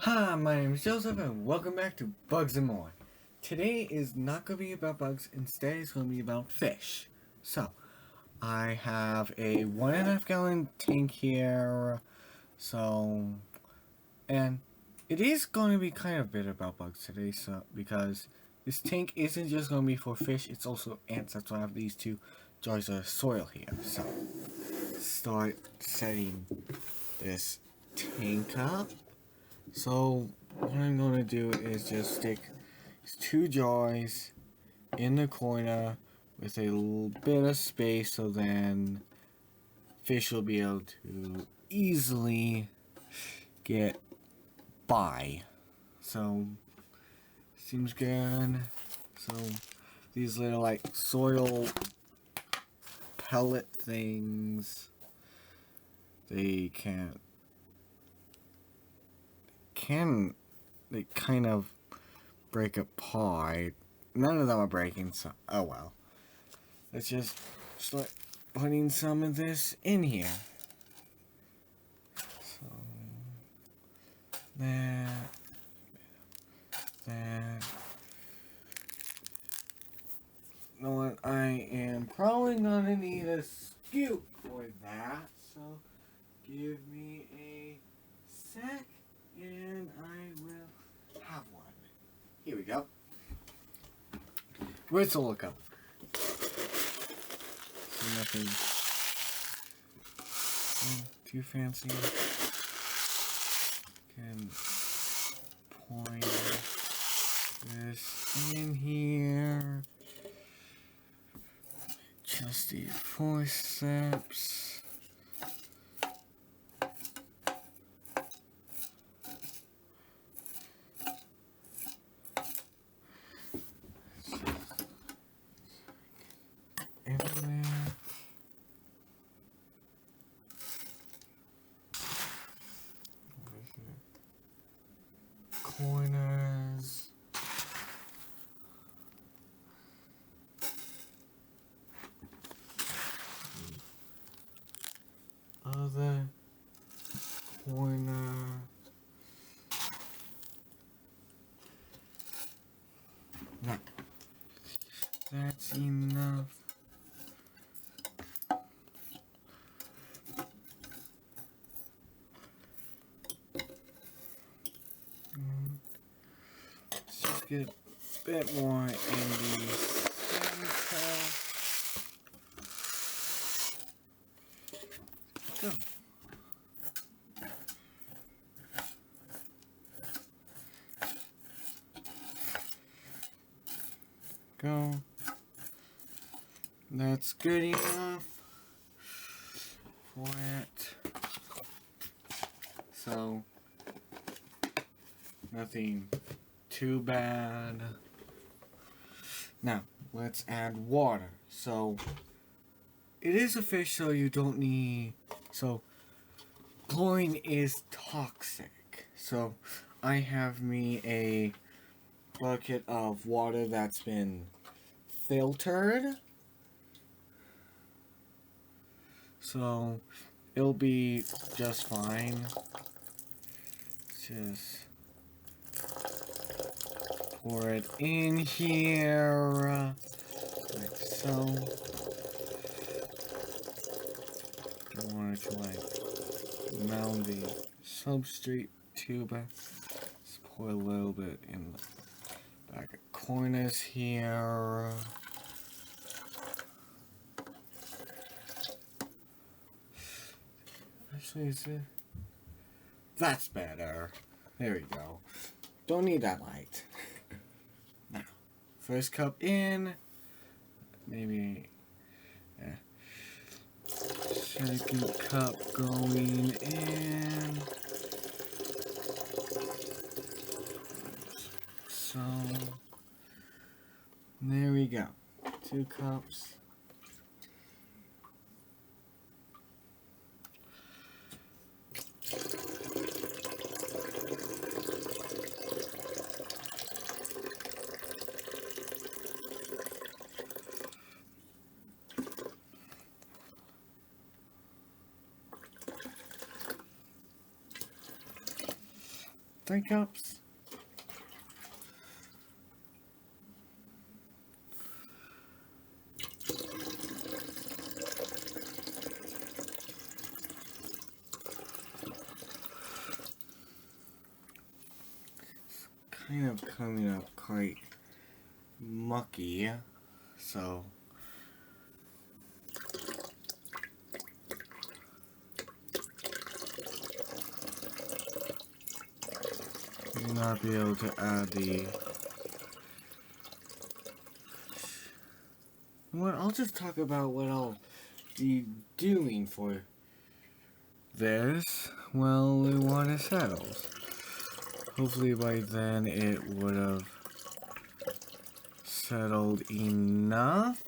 Hi, my name is Joseph and welcome back to Bugs and More. Today is not going to be about bugs, instead it's going to be about fish. So, I have a 1.5 gallon tank here, and it is going to be kind of a bit about bugs today, because this tank isn't just going to be for fish, it's also ants. That's why I have these two jars of soil here. So, start setting this tank up. So what I'm going to do is just stick these two jars in the corner with a little bit of space, so then fish will be able to easily get by. So seems good. So these little like soil pellet things, they they kind of break apart. None of them are breaking, so oh well. Let's just start putting some of this in here. So that. You know what? I am probably gonna need a scoop for that. So give me a sec, and I will have one. Here we go. Where's the lookup? So nothing too fancy. Can point this in here. Just the forceps. Everywhere. Over here. Corners. Other corner. Now, that's enough. Let's just get a bit more in the center. Go. Go. That's good enough for it. So, nothing too bad. Now, let's add water. So, it is a fish, so you don't need... So, chlorine is toxic. So, I have me a bucket of water that's been filtered. So, it'll be just fine. Just pour it in here, like so. I want it to like mount the substrate tube. Let's pour a little bit in the back of corners here. Actually, is it? That's better. There we go. Don't need that light. Now, first cup in. Maybe. Yeah. Second cup going in. So, there we go. 2 cups. 3 cups. Kind of coming up quite mucky, so may not be able to add the. Well, I'll just talk about what I'll be doing for this. Well, the water settles. Hopefully by then it would have settled enough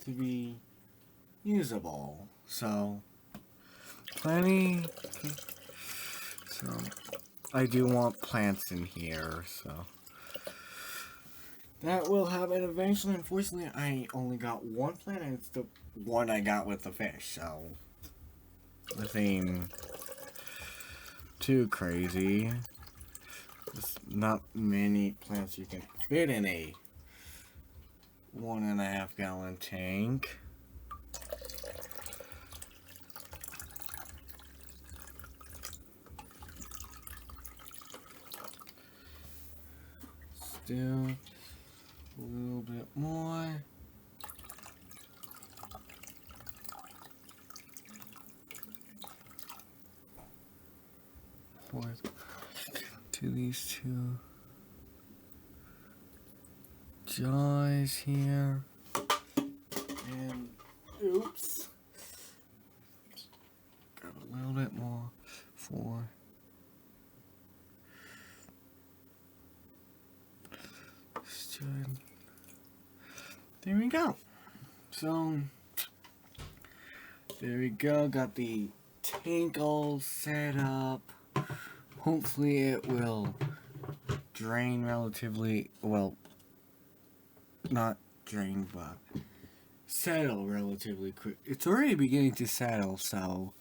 to be usable. So, plenty. Okay. So, I do want plants in here, so that will happen eventually. Unfortunately, I only got 1 plant, and it's the one I got with the fish, so nothing too crazy. There's not many plants you can fit in a 1.5 gallon tank. Still a little bit more. To these 2 jars here. And oops. Got a little bit more for there we go. So there we go. Got the tank all set up. Hopefully it will drain relatively well. Not drain, but settle relatively quick. It's already beginning to settle, so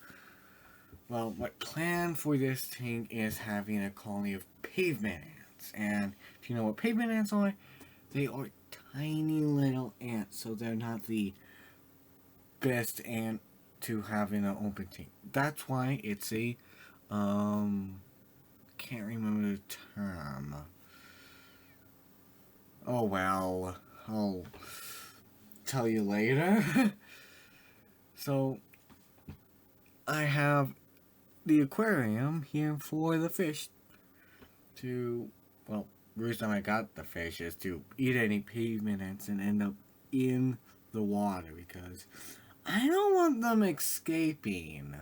well, my plan for this tank is having a colony of pavement ants. And if you know what pavement ants are, they are tiny little ants, so they're not the best ant to have in an open tank. That's why it's a can't remember the term. Oh well, I'll tell you later. So I have the aquarium here for the fish to, well, the reason I got the fish is to eat any pavement ants and end up in the water, because I don't want them escaping,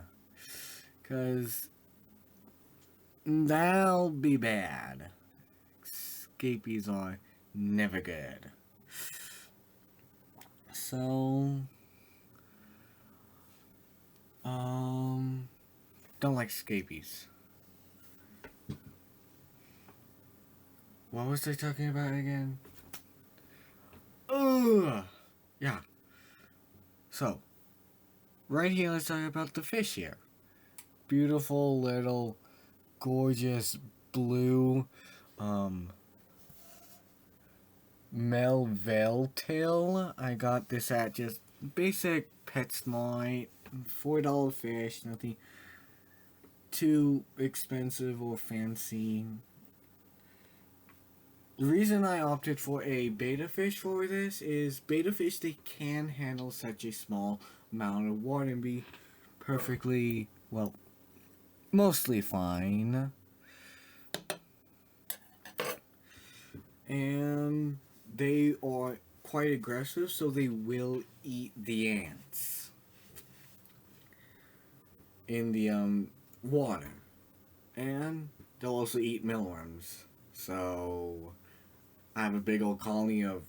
because that'll be bad. Escapees are never good. So, don't like escapees. What was I talking about again? Ugh! Yeah. So, right here, let's talk about the fish here. Beautiful little, gorgeous blue, Melville tail. I got this at just basic PetSmart. $4 fish, nothing too expensive or fancy. The reason I opted for a beta fish for this is beta fish, they can handle such a small amount of water and be perfectly, well, mostly fine. And they are quite aggressive, so they will eat the ants in the water. And they'll also eat mealworms. So I have a big old colony of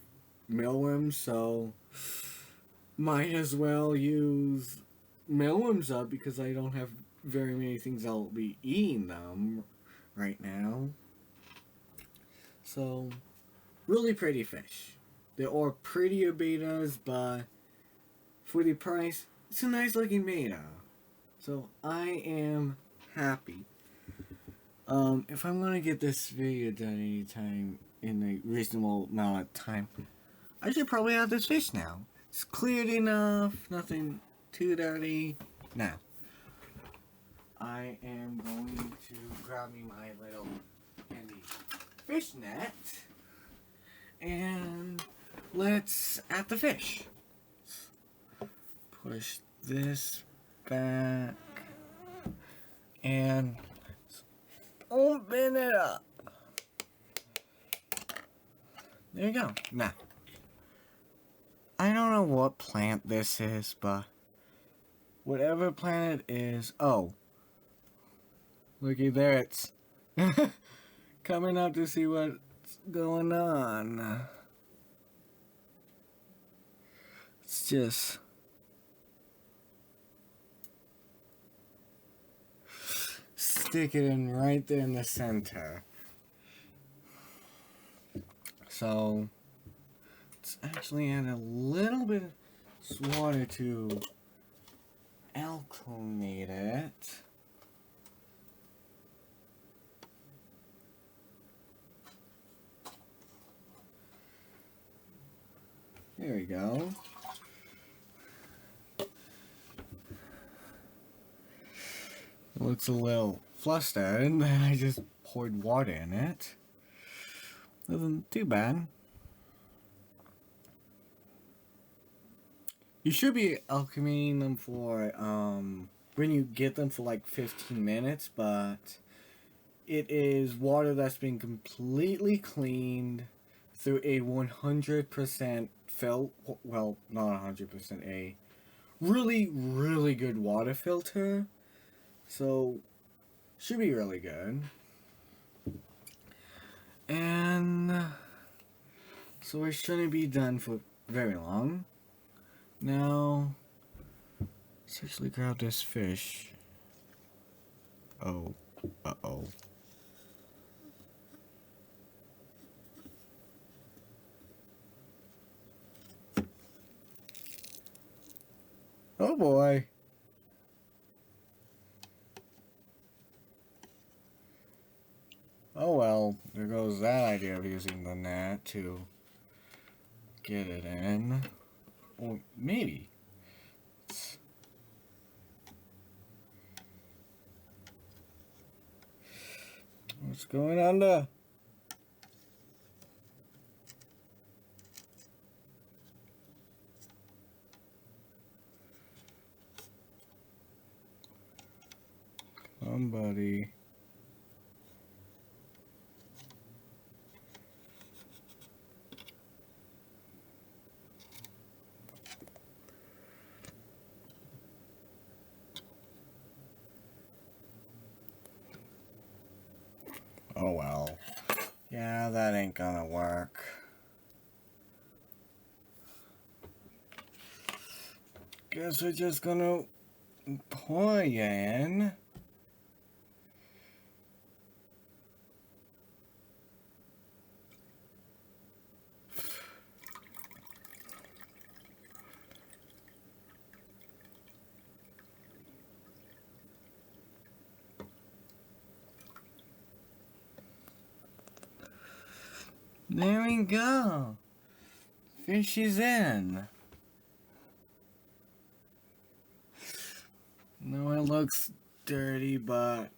mealworms, so might as well use mealworms up, because I don't have very many things I'll be eating them right now. So, really pretty fish. There are prettier betas, but for the price, it's a nice looking beta. So I am happy. If I'm gonna get this video done anytime in a reasonable amount of time, I should probably have this fish now. It's cleared enough, nothing too dirty. Now, I am going to grab me my little handy fish net and let's add the fish. Push this back and open it up. There you go. Now, I don't know what plant this is, but whatever plant it is, oh, looky there, it's coming up to see what's going on. It's just stick it in right there in the center. So let's actually add a little bit of water to alkalinate it. There we go. It looks a little flustered, and I just poured water in it. Wasn't too bad. You should be alchemying them for when you get them for like 15 minutes, but it is water that's been completely cleaned through a 100% well, not 100%, a really good water filter. So should be really good. And so it shouldn't be done for very long. Now, let's actually grab this fish. Oh, uh-oh. Oh boy. Oh well, there goes that idea of using the net to get it in. Or maybe. What's going on there? Somebody. Oh well. Yeah, that ain't gonna work. Guess we're just gonna pour you in. There we go. Fish is in. No, it looks dirty, but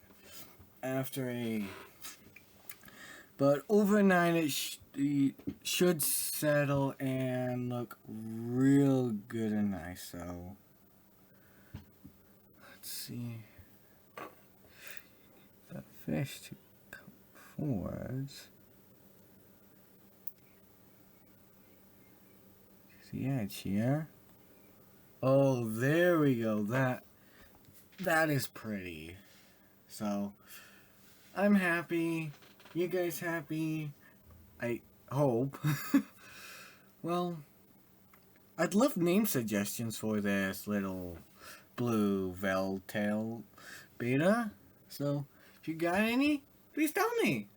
overnight it should settle and look real good and nice. So let's see the fish to come forwards. See the edge here. Oh, there we go. That is pretty. So I'm happy. You guys happy? I hope. Well, I'd love name suggestions for this little blue veil-tail beta. So if you got any, please tell me.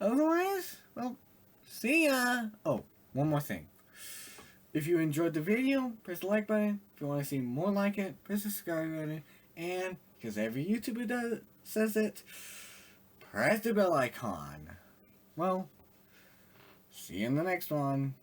Otherwise, well, see ya. Oh, one more thing. If you enjoyed the video, press the like button. If you want to see more like it, press the subscribe button. And because every YouTuber says it, press the bell icon. Well, see you in the next one.